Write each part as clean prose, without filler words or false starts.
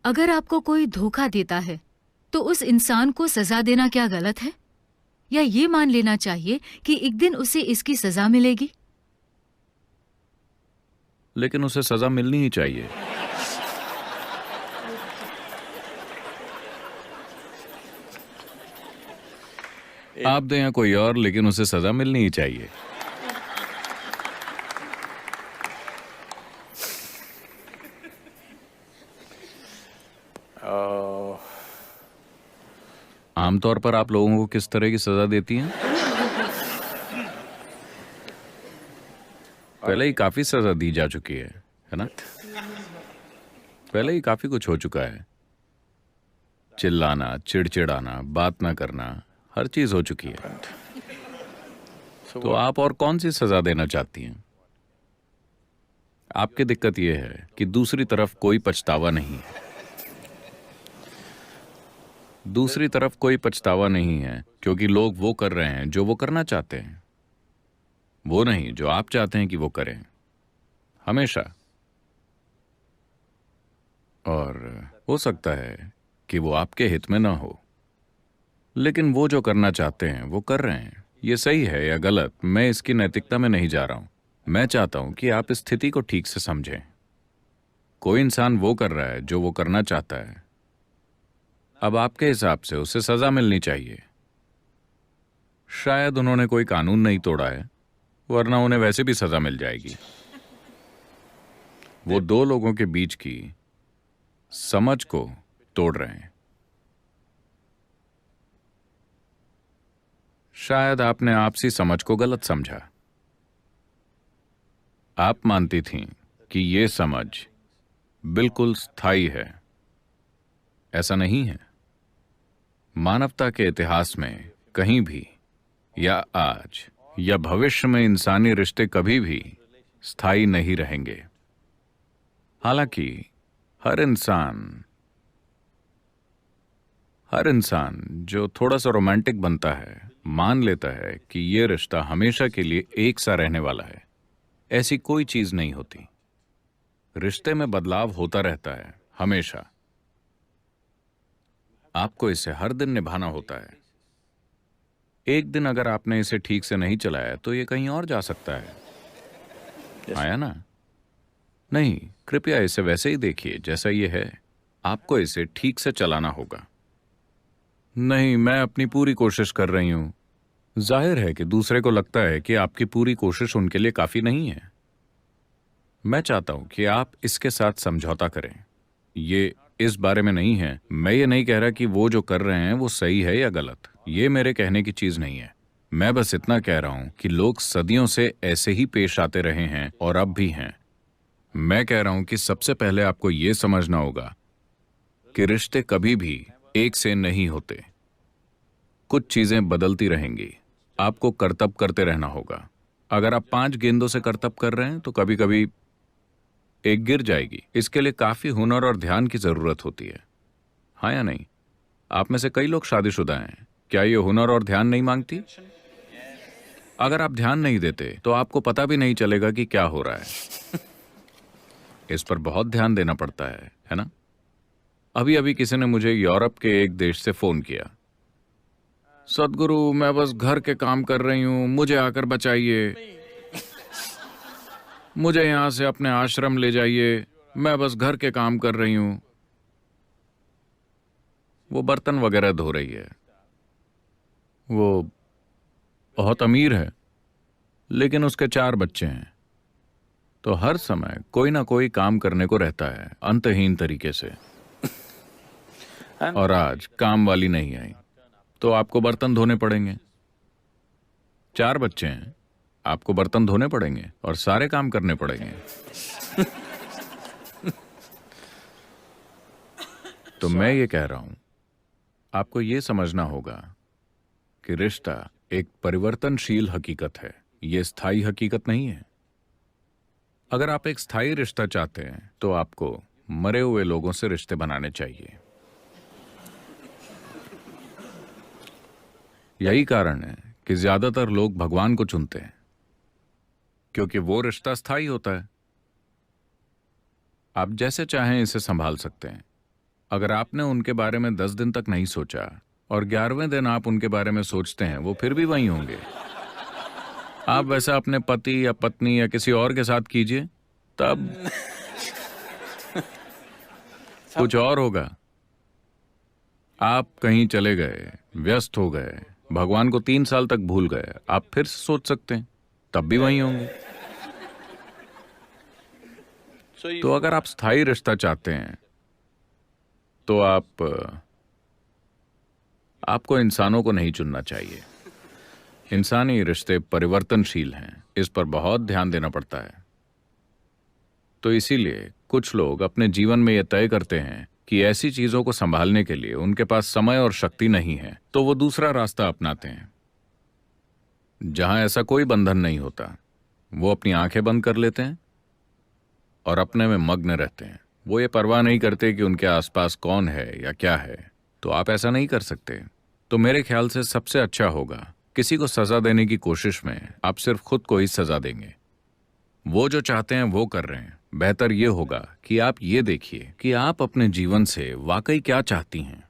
अगर आपको कोई धोखा देता है तो उस इंसान को सजा देना क्या गलत है, या ये मान लेना चाहिए कि एक दिन उसे इसकी सजा मिलेगी? लेकिन उसे सजा मिलनी ही चाहिए। आप दें या कोई और, लेकिन उसे सजा मिलनी ही चाहिए। आमतौर पर आप लोगों को किस तरह की सजा देती हैं? पहले ही काफी सजा दी जा चुकी है ना? पहले ही काफी कुछ हो चुका है। चिल्लाना, चिड़चिड़ाना, बात ना करना, हर चीज हो चुकी है। तो आप और कौन सी सजा देना चाहती हैं? आपकी दिक्कत यह है कि दूसरी तरफ कोई पछतावा नहीं है। दूसरी तरफ कोई पछतावा नहीं है क्योंकि लोग वो कर रहे हैं जो वो करना चाहते हैं, वो नहीं जो आप चाहते हैं कि वो करें, हमेशा। और हो सकता है कि वो आपके हित में ना हो, लेकिन वो जो करना चाहते हैं वो कर रहे हैं। ये सही है या गलत, मैं इसकी नैतिकता में नहीं जा रहा हूं। मैं चाहता हूं कि आप इस स्थिति को ठीक से समझें। कोई इंसान वो कर रहा है जो वो करना चाहता है। अब आपके हिसाब से उसे सजा मिलनी चाहिए। शायद उन्होंने कोई कानून नहीं तोड़ा है, वरना उन्हें वैसे भी सजा मिल जाएगी। वो दो लोगों के बीच की समझ को तोड़ रहे हैं। शायद आपने आपसी समझ को गलत समझा। आप मानती थीं कि ये समझ बिल्कुल स्थायी है। ऐसा नहीं है। मानवता के इतिहास में कहीं भी, या आज या भविष्य में, इंसानी रिश्ते कभी भी स्थायी नहीं रहेंगे। हालांकि हर इंसान जो थोड़ा सा रोमांटिक बनता है, मान लेता है कि ये रिश्ता हमेशा के लिए एक सा रहने वाला है। ऐसी कोई चीज नहीं होती। रिश्ते में बदलाव होता रहता है हमेशा। आपको इसे हर दिन निभाना होता है। एक दिन अगर आपने इसे ठीक से नहीं चलाया तो ये कहीं और जा सकता है। आया ना? नहीं, कृपया इसे वैसे ही देखिए जैसा ये है। आपको इसे ठीक से चलाना होगा। नहीं, मैं अपनी पूरी कोशिश कर रही हूं। जाहिर है कि दूसरे को लगता है कि आपकी पूरी कोशिश उनके लिए काफी नहीं है। मैं चाहता हूं कि आप इसके साथ समझौता करें। ये इस बारे में नहीं है। मैं ये नहीं कह रहा कि वो जो कर रहे हैं वो सही है या गलत। ये मेरे कहने की चीज नहीं है। मैं बस इतना कह रहा हूं कि लोग सदियों से ऐसे ही पेश आते रहे हैं और अब भी हैं। मैं कह रहा हूं कि सबसे पहले आपको यह समझना होगा कि रिश्ते कभी भी एक से नहीं होते। कुछ चीजें बदलती रहेंगी। आपको करतब करते रहना होगा। अगर आप 5 गेंदों से करतब कर रहे हैं तो कभी कभी एक गिर जाएगी। इसके लिए काफी हुनर और ध्यान की जरूरत होती है। हाँ या नहीं? आप में से कई लोग शादीशुदा हैं। क्या ये हुनर और ध्यान नहीं मांगती? अगर आप ध्यान नहीं देते तो आपको पता भी नहीं चलेगा कि क्या हो रहा है। इस पर बहुत ध्यान देना पड़ता है ना? अभी अभी किसी ने मुझे यूरोप के एक देश से फोन किया। सदगुरु, मैं बस घर के काम कर रही हूं, मुझे आकर बचाइए। मुझे यहां से अपने आश्रम ले जाइए, मैं बस घर के काम कर रही हूं। वो बर्तन वगैरह धो रही है। वो बहुत अमीर है, लेकिन उसके 4 बच्चे हैं। तो हर समय कोई ना कोई काम करने को रहता है, अंतहीन तरीके से। और आज काम वाली नहीं आई तो आपको बर्तन धोने पड़ेंगे। 4 बच्चे हैं, आपको बर्तन धोने पड़ेंगे और सारे काम करने पड़ेंगे। तो मैं ये कह रहा हूं, आपको ये समझना होगा कि रिश्ता एक परिवर्तनशील हकीकत है। ये स्थायी हकीकत नहीं है। अगर आप एक स्थायी रिश्ता चाहते हैं तो आपको मरे हुए लोगों से रिश्ते बनाने चाहिए। यही कारण है कि ज्यादातर लोग भगवान को चुनते हैं, क्योंकि वो रिश्ता स्थायी होता है। आप जैसे चाहें इसे संभाल सकते हैं। अगर आपने उनके बारे में 10 दिन तक नहीं सोचा और 11वें दिन आप उनके बारे में सोचते हैं, वो फिर भी वहीं होंगे। आप वैसा अपने पति या पत्नी या किसी और के साथ कीजिए, तब कुछ और होगा। आप कहीं चले गए, व्यस्त हो गए, भगवान को 3 साल तक भूल गए, आप फिर से सोच सकते हैं, तब भी वहीं होंगे। तो अगर आप स्थायी रिश्ता चाहते हैं तो आपको इंसानों को नहीं चुनना चाहिए। इंसानी रिश्ते परिवर्तनशील हैं, इस पर बहुत ध्यान देना पड़ता है। तो इसीलिए कुछ लोग अपने जीवन में यह तय करते हैं कि ऐसी चीजों को संभालने के लिए उनके पास समय और शक्ति नहीं है, तो वो दूसरा रास्ता अपनाते हैं जहां ऐसा कोई बंधन नहीं होता। वो अपनी आंखें बंद कर लेते हैं और अपने में मग्न रहते हैं। वो ये परवाह नहीं करते कि उनके आसपास कौन है या क्या है। तो आप ऐसा नहीं कर सकते। तो मेरे ख्याल से सबसे अच्छा होगा, किसी को सजा देने की कोशिश में आप सिर्फ खुद को ही सजा देंगे। वो जो चाहते हैं वो कर रहे हैं। बेहतर ये होगा कि आप ये देखिए कि आप अपने जीवन से वाकई क्या चाहती हैं।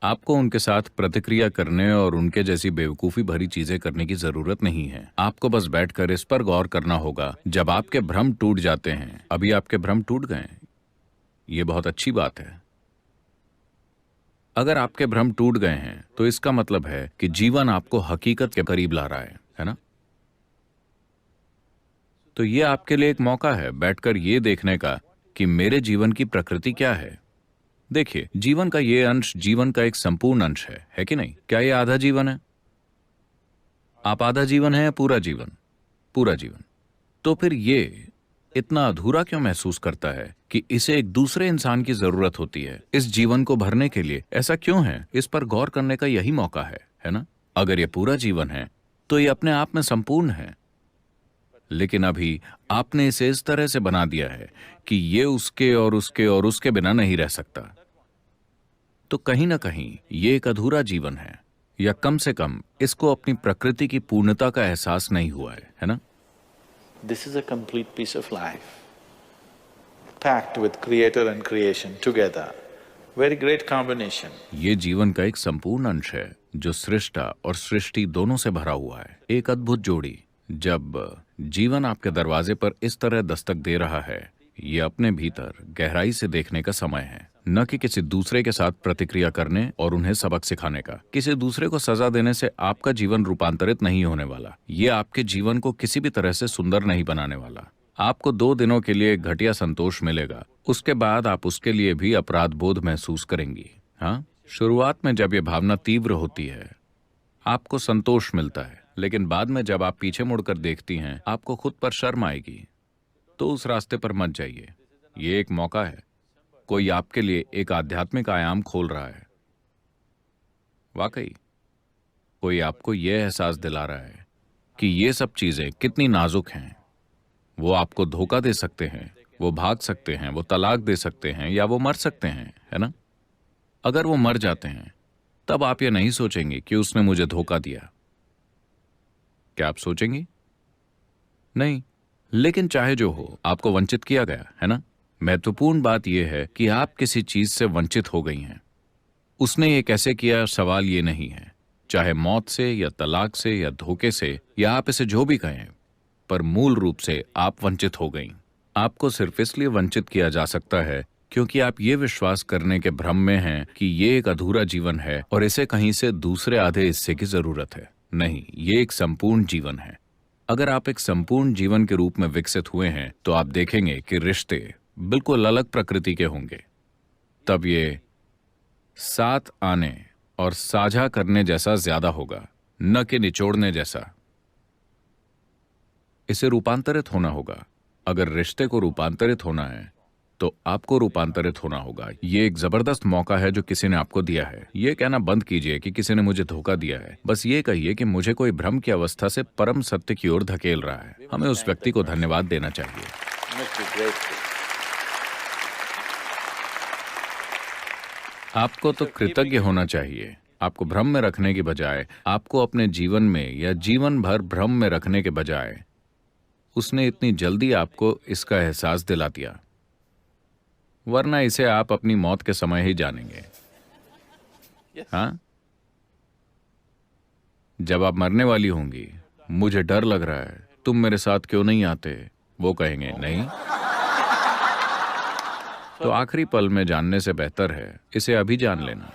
आपको उनके साथ प्रतिक्रिया करने और उनके जैसी बेवकूफी भरी चीजें करने की जरूरत नहीं है। आपको बस बैठकर इस पर गौर करना होगा। जब आपके भ्रम टूट जाते हैं, अभी आपके भ्रम टूट गए, ये बहुत अच्छी बात है। अगर आपके भ्रम टूट गए हैं तो इसका मतलब है कि जीवन आपको हकीकत के करीब ला रहा है ना? तो ये आपके लिए एक मौका है बैठकर ये देखने का कि मेरे जीवन की प्रकृति क्या है। देखिए, जीवन का ये अंश जीवन का एक संपूर्ण अंश है कि नहीं? क्या ये आधा जीवन है? आप आधा जीवन है या पूरा जीवन? पूरा जीवन। तो फिर ये इतना अधूरा क्यों महसूस करता है कि इसे एक दूसरे इंसान की जरूरत होती है इस जीवन को भरने के लिए? ऐसा क्यों है? इस पर गौर करने का यही मौका है ना? अगर ये पूरा जीवन है तो ये अपने आप में संपूर्ण है, लेकिन अभी आपने इसे इस तरह से बना दिया है कि ये उसके और उसके और उसके बिना नहीं रह सकता। तो कहीं ना कहीं ये एक अधूरा जीवन है, या कम से कम इसको अपनी प्रकृति की पूर्णता का एहसास नहीं हुआ है ना? This is a complete piece of life, packed with creator and creation together. Very great combination. ये जीवन का एक संपूर्ण अंश है जो सृष्टा और सृष्टि दोनों से भरा हुआ है। एक अद्भुत जोड़ी। जब जीवन आपके दरवाजे पर इस तरह दस्तक दे रहा है, ये अपने भीतर गहराई से देखने का समय है, न कि किसी दूसरे के साथ प्रतिक्रिया करने और उन्हें सबक सिखाने का। किसी दूसरे को सजा देने से आपका जीवन रूपांतरित नहीं होने वाला। ये आपके जीवन को किसी भी तरह से सुंदर नहीं बनाने वाला। आपको 2 दिनों के लिए एक घटिया संतोष मिलेगा, उसके बाद आप उसके लिए भी अपराध बोध महसूस करेंगी। हाँ, शुरुआत में जब ये भावना तीव्र होती है आपको संतोष मिलता है, लेकिन बाद में जब आप पीछे मुड़कर देखती हैं आपको खुद पर शर्म आएगी। तो उस रास्ते पर मत जाइए। ये एक मौका है, कोई आपके लिए एक आध्यात्मिक आयाम खोल रहा है। वाकई कोई आपको यह एहसास दिला रहा है कि ये सब चीजें कितनी नाजुक हैं। वो आपको धोखा दे सकते हैं, वो भाग सकते हैं, वो तलाक दे सकते हैं, या वो मर सकते हैं, है ना? अगर वो मर जाते हैं तब आप ये नहीं सोचेंगे कि उसने मुझे धोखा दिया। क्या आप सोचेंगी? नहीं। लेकिन चाहे जो हो, आपको वंचित किया गया है ना? महत्वपूर्ण बात यह है कि आप किसी चीज से वंचित हो गई हैं। उसने ये कैसे किया, सवाल ये नहीं है। चाहे मौत से या तलाक से या धोखे से, या आप इसे जो भी कहें, पर मूल रूप से आप वंचित हो गईं। आपको सिर्फ इसलिए वंचित किया जा सकता है क्योंकि आप ये विश्वास करने के भ्रम में हैं कि ये एक अधूरा जीवन है और इसे कहीं से दूसरे आधे हिस्से की जरूरत है। नहीं, ये एक संपूर्ण जीवन है। अगर आप एक संपूर्ण जीवन के रूप में विकसित हुए हैं तो आप देखेंगे कि रिश्ते बिल्कुल अलग प्रकृति के होंगे। तब ये साथ आने और साझा करने जैसा ज्यादा होगा, न कि निचोड़ने जैसा। इसे रूपांतरित होना होगा। अगर रिश्ते को रूपांतरित होना है तो आपको रूपांतरित होना होगा। ये एक जबरदस्त मौका है जो किसी ने आपको दिया है। ये कहना बंद कीजिए कि किसी ने मुझे धोखा दिया है। बस ये कहिए कि मुझे कोई भ्रम की अवस्था से परम सत्य की ओर धकेल रहा है। हमें उस व्यक्ति को धन्यवाद देना चाहिए। आपको तो कृतज्ञ होना चाहिए। आपको भ्रम में रखने की बजाय, आपको अपने जीवन में या जीवन भर भ्रम में रखने के बजाय उसने इतनी जल्दी आपको इसका एहसास दिला दिया। वरना इसे आप अपनी मौत के समय ही जानेंगे। हाँ, जब आप मरने वाली होंगी, मुझे डर लग रहा है, तुम मेरे साथ क्यों नहीं आते, वो कहेंगे नहीं। तो आखिरी पल में जानने से बेहतर है इसे अभी जान लेना।